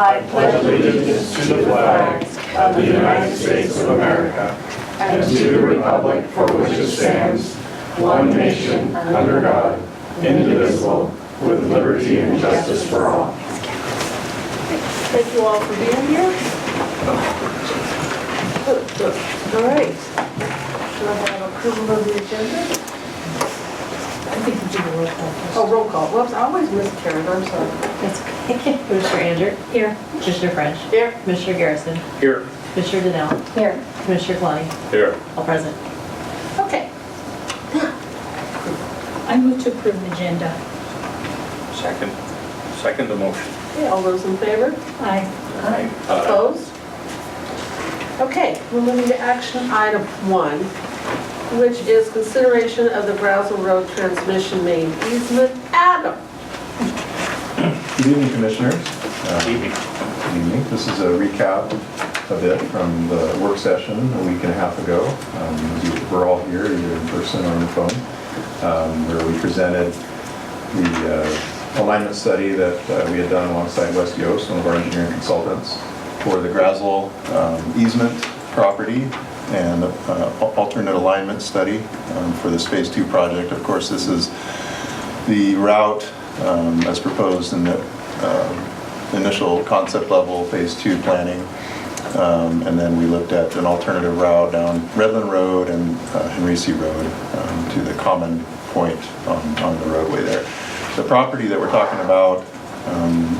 I pledge allegiance to the flag of the United States of America and to the republic for which it stands, one nation, under God, indivisible, with liberty and justice for all. Thank you all for being here. All right. Do I have approval of the agenda? I think we do the roll call first. Oh, roll call. Whoops, I always miss Karen, I'm sorry. That's okay. Commissioner Andrew? Here. Commissioner French? Here. Commissioner Garrison? Here. Commissioner Donnell? Here. Commissioner Kalani? Here. All present. Okay. I move to approve the agenda. Second the motion. Okay, all those in favor? Aye. Opposed? Okay, we're moving to action item 1, which is consideration of the Brazel Road transmission main easement. Adam? Good evening, Commissioners. Evening. Good evening. This is a recap a bit from the work session a week and a half ago. We're all here, either in person or on the phone, where we presented the alignment study that we had done alongside West Yost, one of our engineering consultants, for the Brazel easement property and alternate alignment study for this Phase 2 project. Of course, this is the route as proposed in the initial concept level Phase 2 planning. And then we looked at an alternative route down Redland Road and Henrici Road to the common point on the roadway there. The property that we're talking about,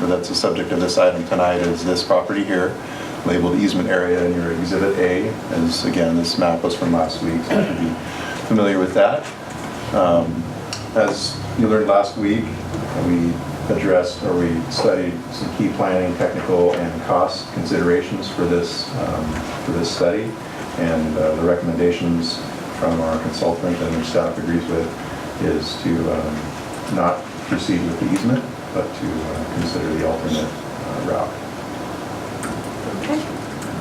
or that's the subject of this item tonight, is this property here, labeled easement area in your Exhibit A. As again, this map was from last week, so you should be familiar with that. As you learned last week, we addressed, or we studied some key planning, technical, and cost considerations for this study, and the recommendations from our consultant and our staff agrees with is to not proceed with the easement, but to consider the alternate route. Okay.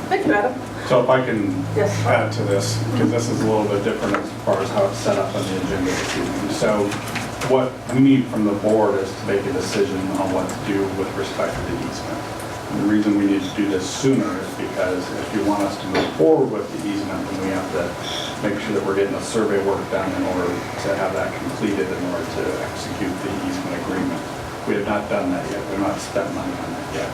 Thank you, Adam. So if I can Yes. add to this, because this is a little bit different as far as how it's set up on the agenda this evening. So what we need from the board is to make a decision on what to do with respect to the easement. And the reason we need to do this sooner is because if you want us to move forward with the easement, then we have to make sure that we're getting the survey work done in order to have that completed in order to execute the easement agreement. We have not done that yet. We've not spent money on that yet.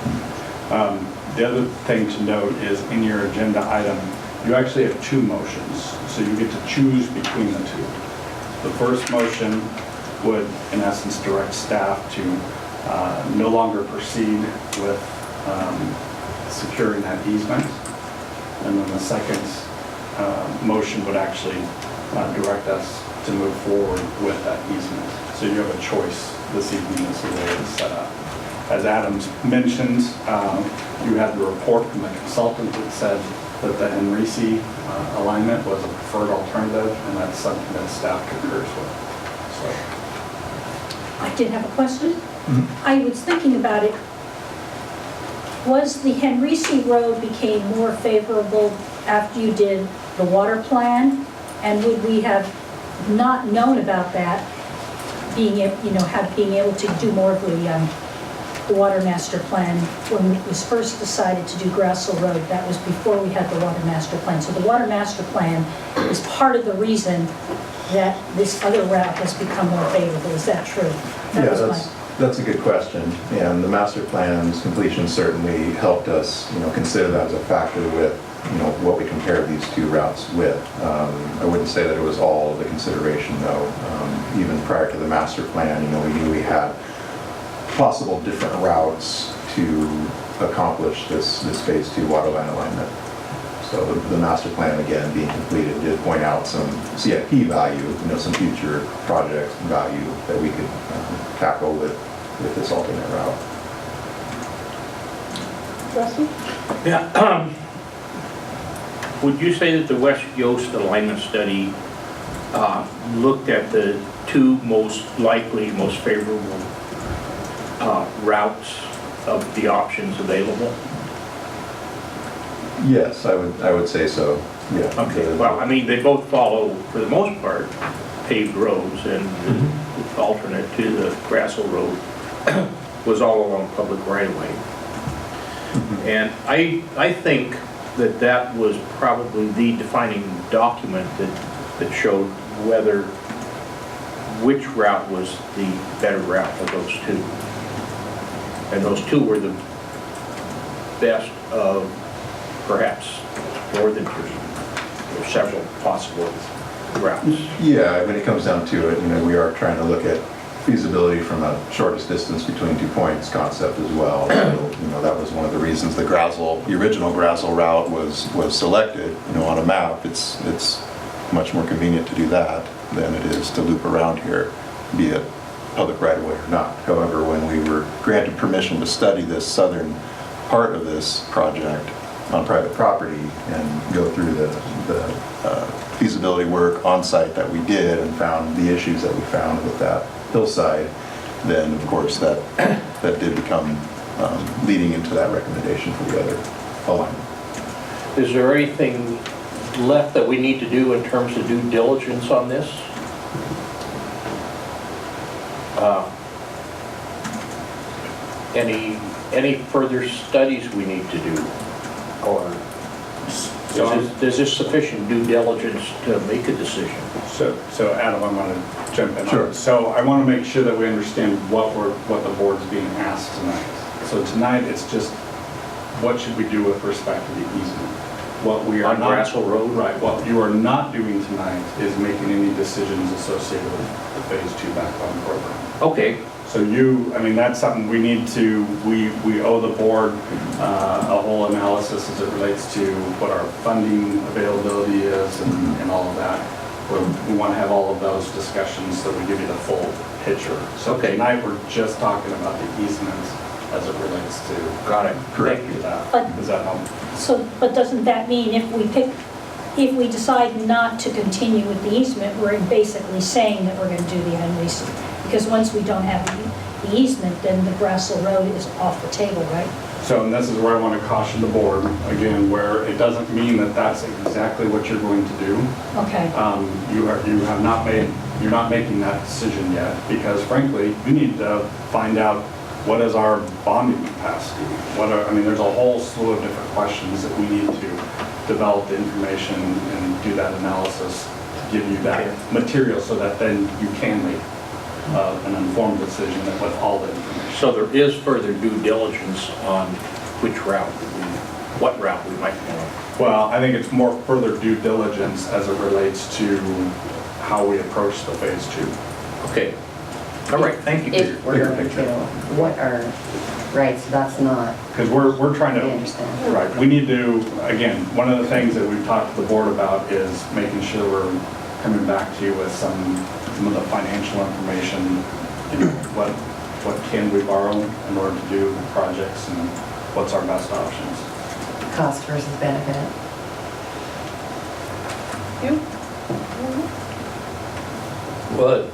The other thing to note is in your agenda item, you actually have 2 motions, so you get to choose between the 2. The first motion would, in essence, direct staff to no longer proceed with securing that easement. And then the second motion would actually direct us to move forward with that easement. So you have a choice this evening as to the way it's set up. As Adams mentioned, you had the report from the consultant that said that the Henrici alignment was a preferred alternative, and that's something that staff concurs with. So, I did have a question. I was thinking about it. Was the Henrici Road became more favorable after you did the water plan? And would we have not known about that, being able to do more of the water master plan when it was first decided to do Grassel Road? That was before we had the water master plan. So the water master plan is part of the reason that this other route has become more favorable. Is that true? That's a good question, and the master plan's completion certainly helped us, consider that as a factor with, what we compared these 2 routes with. I wouldn't say that it was all of the consideration, though. Even prior to the master plan, we knew we had possible different routes to accomplish this Phase 2 waterline alignment. So the master plan, again, being completed, did point out some CIP value, some future project value that we could tackle with this alternate route. Rusty? Yeah. Would you say that the West Yost alignment study looked at the 2 most likely, most favorable routes of the options available? Yes, I would say so. Yeah. Okay. Well, I mean, they both follow, for the most part, paved roads, and the alternate to the Grassel Road was all along public right-of-way. And I think that that was probably the defining document that showed which route was the better route of those two. And those two were the best of perhaps more than two. There were several possible routes. Yeah, when it comes down to it, we are trying to look at feasibility from a shortest distance between 2 points concept as well. So, that was one of the reasons the original Grassl route was selected. On a map, it's much more convenient to do that than it is to loop around here, be it public right-of-way or not. However, when we were granted permission to study this southern part of this project on private property and go through the feasibility work on site that we did and found the issues that we found with that hillside, then of course that did become leading into that recommendation for the other alignment. Is there anything left that we need to do in terms of due diligence on this? Any further studies we need to do? Or is this sufficient due diligence to make a decision? So Adam, I'm going to jump in. Sure. So I want to make sure that we understand what the board's being asked tonight. So tonight, it's just, what should we do with respect to the easement? What we are On not. Grassl Road? Right, what you are not doing tonight is making any decisions associated with the Phase 2 backbone program. Okay, So that's something we need to, we owe the board a whole analysis as it relates to what our funding availability is and all of that. We want to have all of those discussions so we give you the full picture. So Okay. tonight, we're just talking about the easements as it relates to. got it. Correct. Thank you. That. But- Does that help? But doesn't that mean if we decide not to continue with the easement, we're basically saying that we're going to do the Henry's? Because once we don't have the easement, then the Grassl Road is off the table, right? So, and this is where I want to caution the board, again, where it doesn't mean that that's exactly what you're going to do. Okay. You're not making that decision yet, because frankly, you need to find out what is our bonding capacity? There's a whole slew of different questions that we need to develop the information and do that analysis to give you that material so that then you can make an informed decision with all the information. So there is further due diligence on what route we might want. Well, I think it's more further due diligence as it relates to how we approach the Phase 2. Okay. All right, thank you for your If we're bigger going picture. to, what are, right, so that's not, Because we're trying I to, understand. right, we need to, again, one of the things that we've talked to the board about is making sure we're coming back to you with some of the financial information, what can we borrow in order to do projects and what's our best options. Cost versus benefit. You? Well,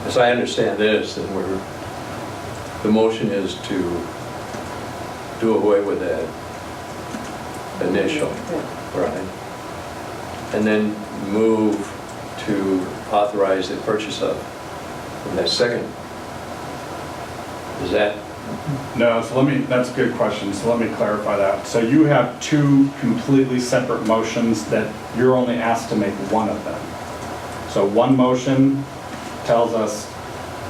as I understand this, then the motion is to do away with that initial, right? And then move to authorize the purchase of that second. Is that? No, so that's a good question, so let me clarify that. So you have two completely separate motions that you're only asked to make one of them. So one motion tells us,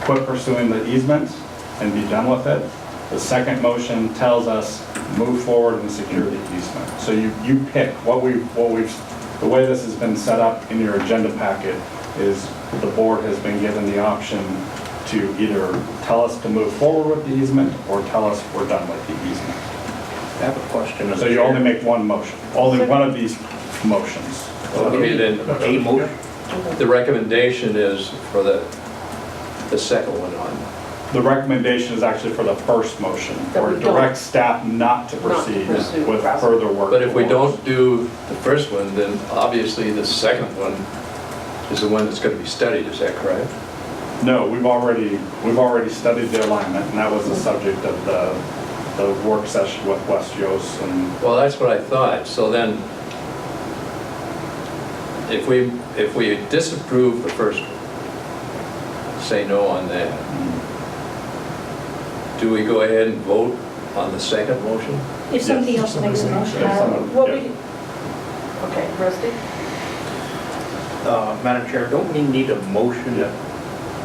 quit pursuing the easement and be done with it. The second motion tells us, move forward and secure the easement. So you pick the way this has been set up in your agenda packet is the board has been given the option to either tell us to move forward with the easement or tell us we're done with the easement. I have a question. So you only make one motion, only one of these motions. Okay, then A motion? the recommendation is for the second one on. The recommendation is actually for the first motion, That or we don't- direct staff not to Not to proceed pursue with Grassl. further work. But if we don't do the first one, then obviously the second one is the one that's going to be studied, is that correct? No, we've already studied the alignment, and that was the subject of the work session with West Yost and. Well, that's what I thought. So then, if we disapprove the first one, say no on that, do we go ahead and vote On the second motion? If somebody else makes a motion. What we, okay, Rusty? Madam Chair, don't we need a motion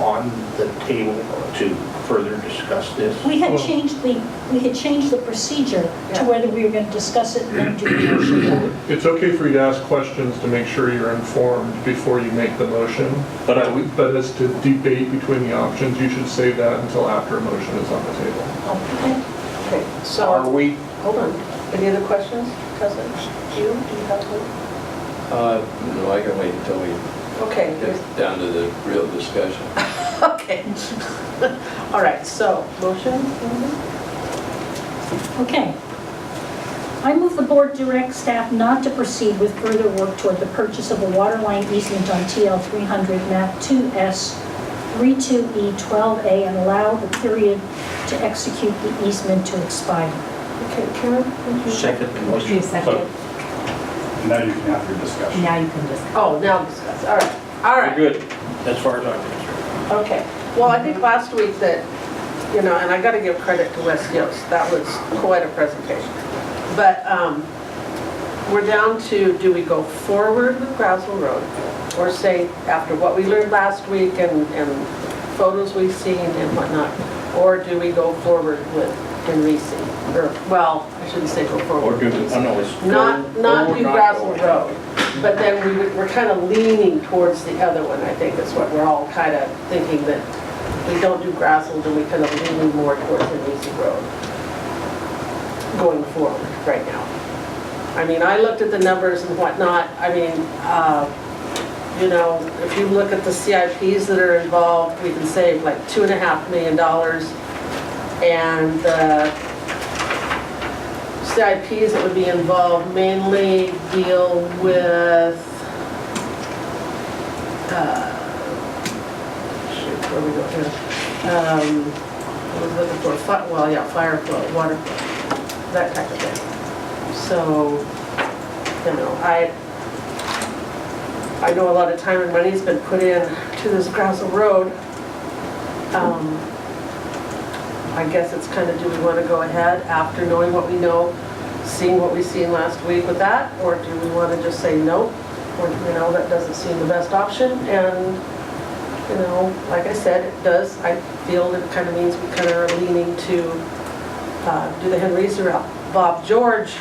on the table to further discuss this? We had changed the procedure to Yeah. whether we were going to discuss it and then do the motion. It's okay for you to ask questions to make sure you're informed before you make the motion. But But as to debate between the options, you should save that until after a motion is on the table. Okay. Okay, are so, we, hold on. Any other questions, Cousin? Do you have one? No, I can wait until we Okay. get down to the real discussion. Okay. All right, so, motion? Okay. I move the board direct staff not to proceed with further work toward the purchase of a water line easement on TL 300 map 2S 32E 12A and allow the period to execute the easement to expire. Okay, Karen? would you- second You motion? second. Now you can have your discussion. Now you can discuss. Oh, now discuss, all right, all right. We're good, as far as I'm concerned. Okay, well, I think last week that, you know, and I gotta give credit to Wes Yost, that was quite a presentation. But, we're down to, do we go forward with Grousel Road? Or say, after what we learned last week and photos we've seen and whatnot? Or do we go forward with Henrici? Or, well, I shouldn't say go forward. Or do, oh no, it's. Not or do not Grousel go. Road, but then we're kind of leaning towards the other one, I think is what we're all kind of thinking, that we don't do Grousel, then we kind of leaning more towards the Easy Road going forward right now. I mean, I looked at the numbers and whatnot, I mean, you know, if you look at the CIPs that are involved, we can save like $2.5 million, and the CIPs that would be involved mainly deal with, shoot, where we go here? I was looking for, well, yeah, fire flow, water flow, that type of thing. So, you know, I know a lot of time and money's been put in to this Grousel Road. I guess it's kind of, do we want to go ahead after knowing what we know, seeing what we seen last week with that? Or do we want to just say no? Or, you know, that doesn't seem the best option. And, you know, like I said, it does, I feel it kind of means we kind of are leaning to do the Henry's route. Bob George,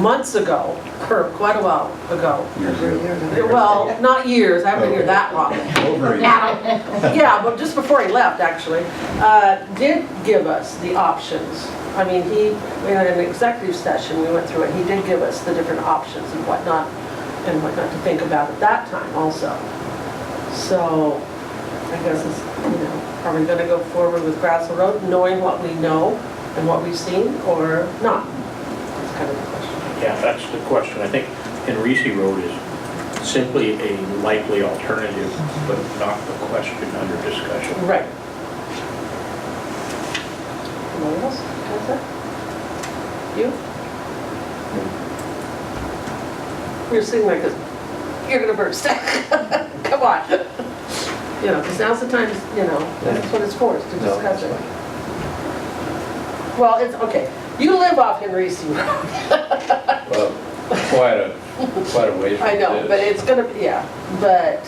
months ago, or quite a while ago. Years ago. Well, not years, I haven't been here that long. Over a year. Yeah, but just before he left, actually, did give us the options. I mean, he, in an executive session, we went through it, he did give us the different options and whatnot to think about at that time also. So, I guess it's, you know, are we gonna go forward with Grousel Road, knowing what we know and what we've seen, or not? That's kind of the question. Yeah, that's the question. I think Henrici Road is simply a likely alternative, but not the question under discussion. Right. Anyone else? That's it? You? You're sitting like this, you're gonna burst. Come on. You know, because now's the time, you know, that's what it's for, is to No, discuss that's it. Well, it's, okay, you live off Henrici Road. Well, quite a ways from I know, this. but it's gonna be, yeah, but,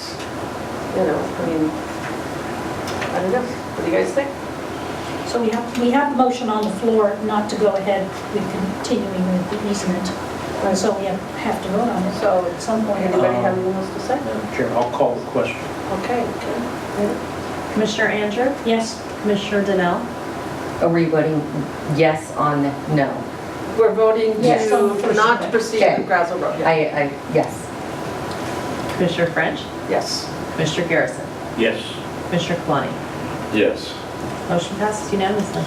you know, I mean, I don't know, what do you guys think? So we have the motion on the floor not to go ahead with continuing with the easement. So we have to vote on it. So, At some point. anybody have anything else to say? Madam Chair, I'll call the question. Okay, okay. Commissioner Andrew? Yes, Commissioner Donnell? Are we voting yes on no? We're voting Yes, on the to first not to one. proceed Okay. with Grousel Road. Yeah. Yes. Commissioner French? Yes. Commissioner Garrison? Yes. Commissioner Kalani? Yes. Motion passes unanimously.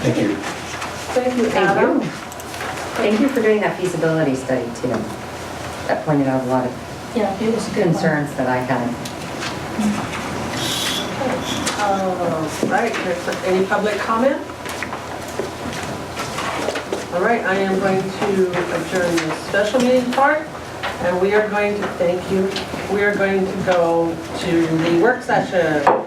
Thank you. Thank you, Thank Adam. you. Thank you for doing that feasibility study too. That pointed out a lot of yeah, it was a good one. concerns that I had. Right, any public comment? All right, I am going to adjourn the special meeting part And we are going to, thank you, we are going to go to the work session.